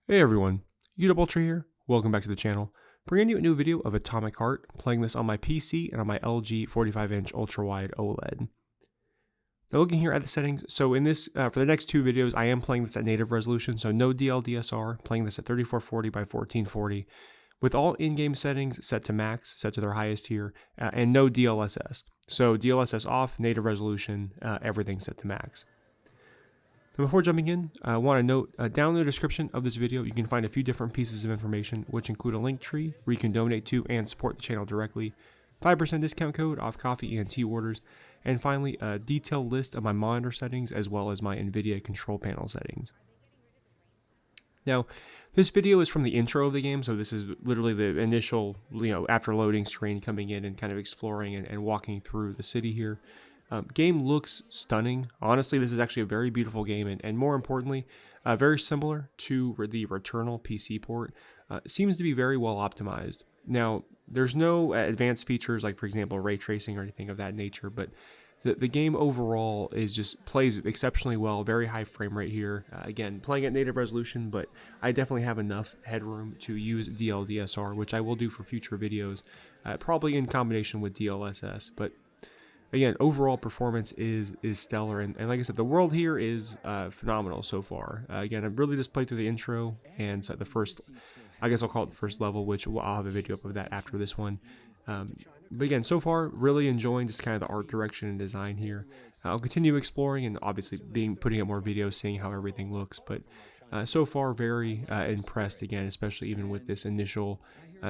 Hey everyone, Udub Ultra here. Welcome back to the channel. Bringing you a new video of Atomic Heart, playing this on my PC and on my LG 45-inch ultra-wide OLED. Now looking here at the settings, so in this, for the next two videos, I am playing this at native resolution, so no DLSR, playing this at 3440 by 1440, with all in-game settings set to max, set to their highest here, and no DLSS. So DLSS off, native resolution, everything set to max. And before jumping in, I want to note, down in the description of this video, you can find a few different pieces of information, which include a link tree where you can donate to and support the channel directly, 5% discount code off coffee and tea orders, and finally, a detailed list of my monitor settings as well as my NVIDIA Control Panel settings. Now, this video is from the intro of the game, so this is literally the initial, after loading screen coming in and kind of exploring and walking through the city here. Game looks stunning. Honestly, this is actually a very beautiful game, and more importantly, very similar to the Returnal PC port. Seems to be very well optimized. Now, there's no advanced features like, for example, ray tracing or anything of that nature, but the game overall plays exceptionally well. Very high frame rate here. Again, playing at native resolution, but I definitely have enough headroom to use DLSR, which I will do for future videos, probably in combination with DLSS, but again, overall performance is stellar, and like I said, the world here is phenomenal so far. Again, I've really just played through the intro and the first, I guess I'll call it the first level, which I'll have a video up of that after this one. But again, so far, really enjoying just kind of the art direction and design here. I'll continue exploring and obviously putting up more videos, seeing how everything looks, but so far, very impressed again, especially even with this initial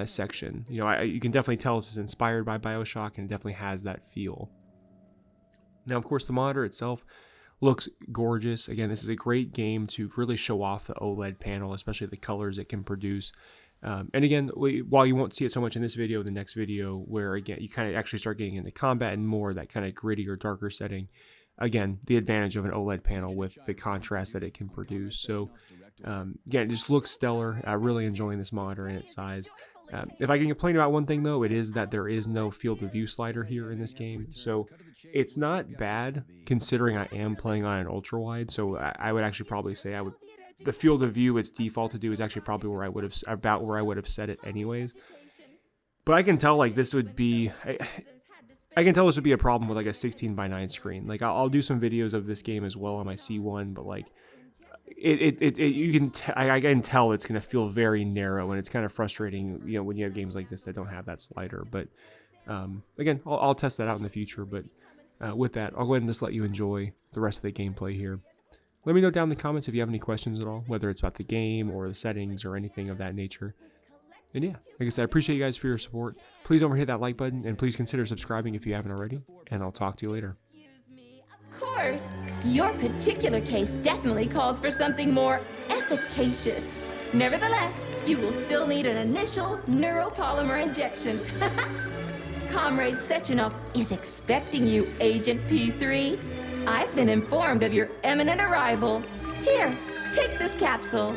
section. You can definitely tell this is inspired by BioShock and definitely has that feel. Now, of course, the monitor itself looks gorgeous. Again, this is a great game to really show off the OLED panel, especially the colors it can produce. And again, while you won't see it so much in this video, the next video, where again, you kind of actually start getting into combat and more that kind of gritty or darker setting. Again, the advantage of an OLED panel with the contrast that it can produce. So again, it just looks stellar. Really enjoying this monitor and its size. If I can complain about one thing though, it is that there is no field of view slider here in this game. So it's not bad considering I am playing on an ultra wide. So I would actually probably say the field of view it's default to do is actually probably where I would have set it anyways. But I can tell like this would be I can tell this would be a problem with like a 16:9 screen. Like I'll do some videos of this game as well on my C1, but like I can tell it's going to feel very narrow, and it's kind of frustrating, when you have games like this that don't have that slider. But again, I'll test that out in the future. But with that, I'll go ahead and just let you enjoy the rest of the gameplay here. Let me know down in the comments if you have any questions at all, whether it's about the game or the settings or anything of that nature. And yeah, like I said, I appreciate you guys for your support. Please don't forget that like button, and please consider subscribing if you haven't already. And I'll talk to you later. Of course, your particular case definitely calls for something more efficacious. Nevertheless, you will still need an initial neuropolymer injection. Comrade Sechenov is expecting you, Agent P3. I've been informed of your imminent arrival. Here, take this capsule.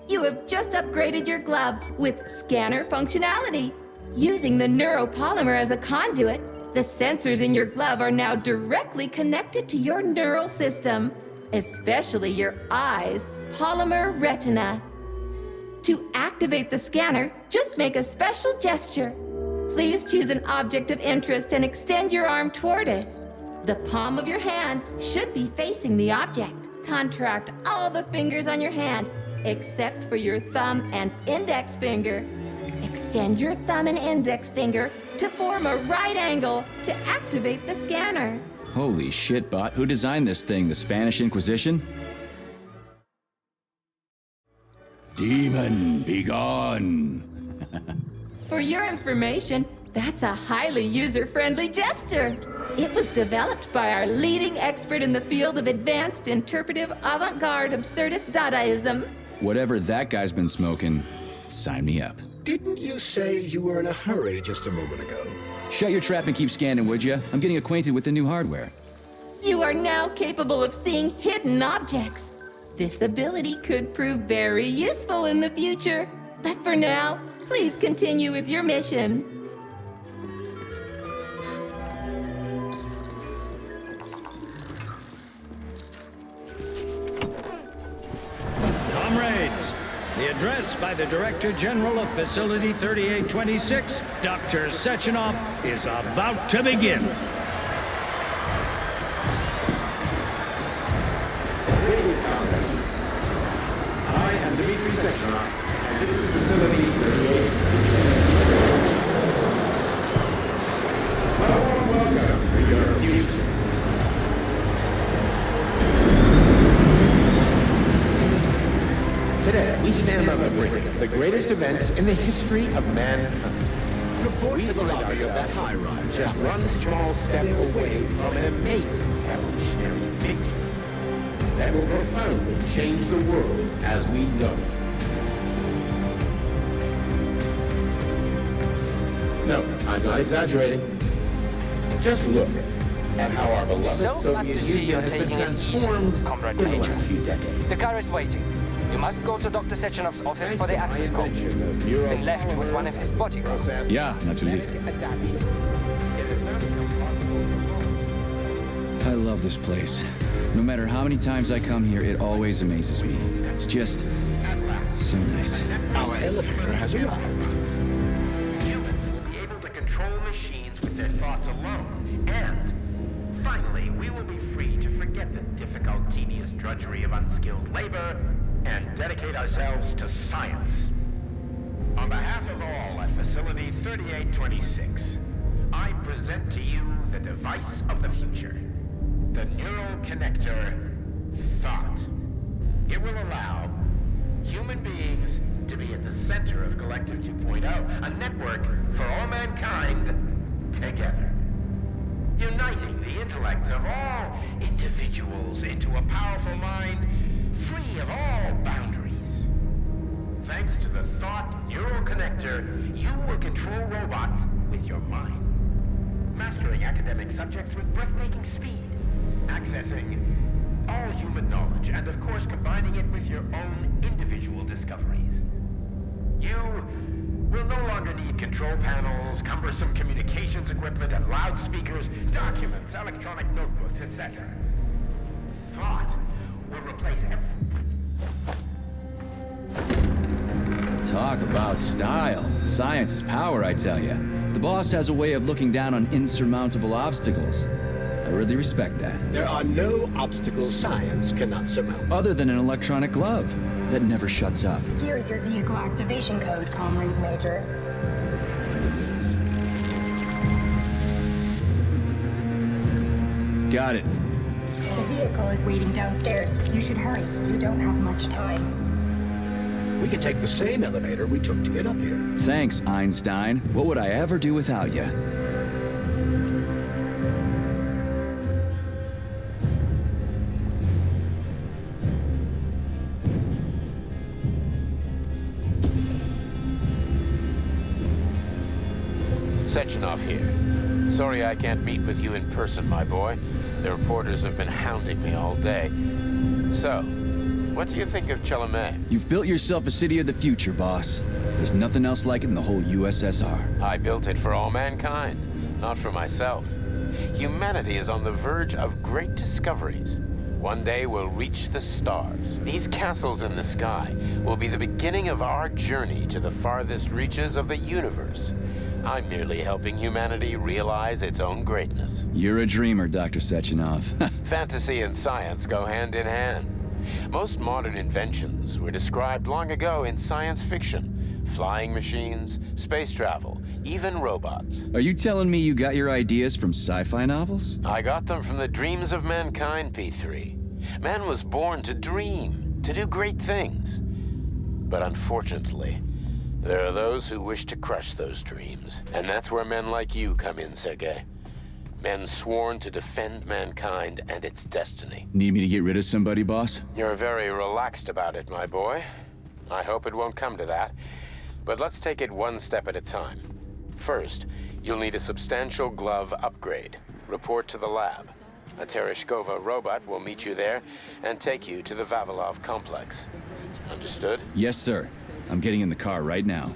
You have just upgraded your glove with scanner functionality. Using the neuropolymer as a conduit, the sensors in your glove are now directly connected to your neural system, especially your eyes' polymer retina. To activate the scanner, just make a special gesture. Please choose an object of interest and extend your arm toward it. The palm of your hand should be facing the object. Contract all the fingers on your hand, except for your thumb and index finger. Extend your thumb and index finger to form a right angle to activate the scanner. Holy shit, bot. Who designed this thing? The Spanish Inquisition? Demon, be gone! For your information, that's a highly user-friendly gesture. It was developed by our leading expert in the field of advanced interpretive avant-garde absurdist Dadaism. Whatever that guy's been smoking, sign me up. Didn't you say you were in a hurry just a moment ago? Shut your trap and keep scanning, would ya? I'm getting acquainted with the new hardware. You are now capable of seeing hidden objects. This ability could prove very useful in the future. But for now, please continue with your mission. Comrades, the address by the Director General of Facility 3826, Dr. Sechenov, is about to begin. Greetings, comrades. I am Dmitry Sechenov, and this is Facility 3826. Welcome to your future. Today, we stand on the brink of the greatest event in the history of mankind. Report to the lobby of that high-rise. Just one small step away from an amazing evolutionary victory that will profoundly change the world as we know it. No, I'm not exaggerating. Just look at how our beloved So glad Soviet to see Union you're has been taking it easy, transformed Comrade in the Major. last few decades. The car is waiting. You must go to Dr. Sechenov's office for the access code. It's been left with one of his bodyguards. Yeah, not too late. I love this place. No matter how many times I come here, it always amazes me. It's just so nice. Our elevator has arrived. Humans will be able to control machines with their thoughts alone. And, finally, we will be free to forget the difficult, tedious drudgery of unskilled labor and dedicate ourselves to science. On behalf of all at Facility 3826, I present to you the device of the future. The neural connector, thought. It will allow human beings to be at the center of Collective 2.0, a network for all mankind together. Uniting the intellect of all individuals into a powerful mind free of all boundaries. Thanks to the thought neural connector, you will control robots with your mind. Mastering academic subjects with breathtaking speed. Accessing all human knowledge, and of course combining it with your own individual discoveries. You will no longer need control panels, cumbersome communications equipment, and loudspeakers, documents, electronic notebooks, etc. Thought will replace Talk about style. Science is power, I tell ya. The boss has a way of looking down on insurmountable obstacles. I really respect that. There are no obstacles science cannot surmount. Other than an electronic glove that never shuts up. Here's your vehicle activation code, Comrade Major. Got it. The vehicle is waiting downstairs. You should hurry. You don't have much time. We can take the same elevator we took to get up here. Thanks, Einstein. What would I ever do without ya? Sechenov here. Sorry I can't meet with you in person, my boy. The reporters have been hounding me all day. So, what do you think of Chalamet? You've built yourself a city of the future, boss. There's nothing else like it in the whole USSR. I built it for all mankind, not for myself. Humanity is on the verge of great discoveries. One day we'll reach the stars. These castles in the sky will be the beginning of our journey to the farthest reaches of the universe. I'm merely helping humanity realize its own greatness. You're a dreamer, Dr. Sechenov. Fantasy and science go hand in hand. Most modern inventions were described long ago in science fiction. Flying machines, space travel, even robots. Are you telling me you got your ideas from sci-fi novels? I got them from the dreams of mankind, P3. Man was born to dream, to do great things. But unfortunately, there are those who wish to crush those dreams. And that's where men like you come in, Sergei. Men sworn to defend mankind and its destiny. Need me to get rid of somebody, boss? You're very relaxed about it, my boy. I hope it won't come to that. But let's take it one step at a time. First, you'll need a substantial glove upgrade. Report to the lab. A Tereshkova robot will meet you there and take you to the Vavilov complex. Understood? Yes, sir. I'm getting in the car right now.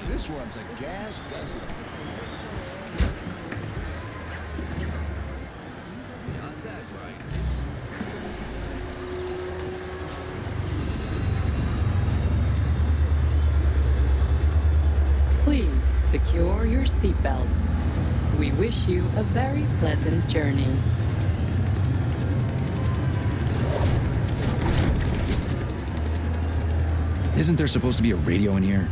This one's a gas guzzler. Got that right. Please secure your seatbelt. We wish you a very pleasant journey. Isn't there supposed to be a radio in here?